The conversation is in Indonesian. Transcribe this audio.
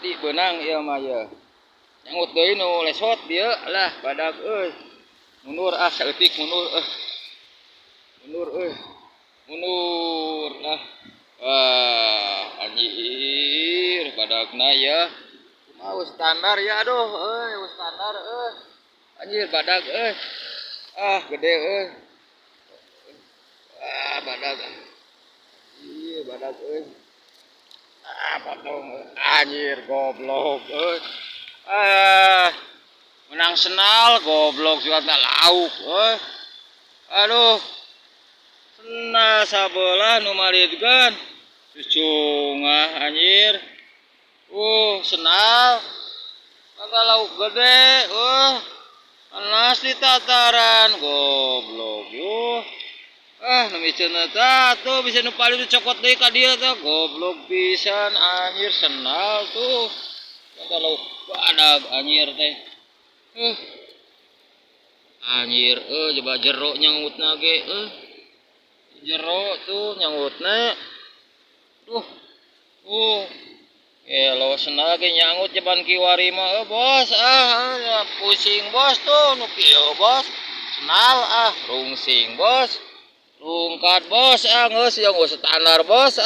Di benang ieu mah ya. Nyangut deui nu lesot dieu lah badag euy. Mundur saeutik mundur Mundur Mundur lah. Wah, anjir badagna ya. Mau standar ya aduh standar Anjir badag gede badag. Iya badag potong anjir goblok menang senal goblok juga nggak lauk aduh senal sabelah nu maridkeun cucungah anjir senal kagak lauk gede panas di tataran goblok nemiceun eta tuh bisa nu paling dicokot deui ka dieu teh goblok pisan anjir senal tuh kagak lauk badag anjir teh anjir coba jero nyangutna ge jero tuh nyangutna lo senal ge nyangut jeban kiwari mah bos pusing bos tuh nu kieu bos senal rungsing bos lungkat bos geus yang standar bos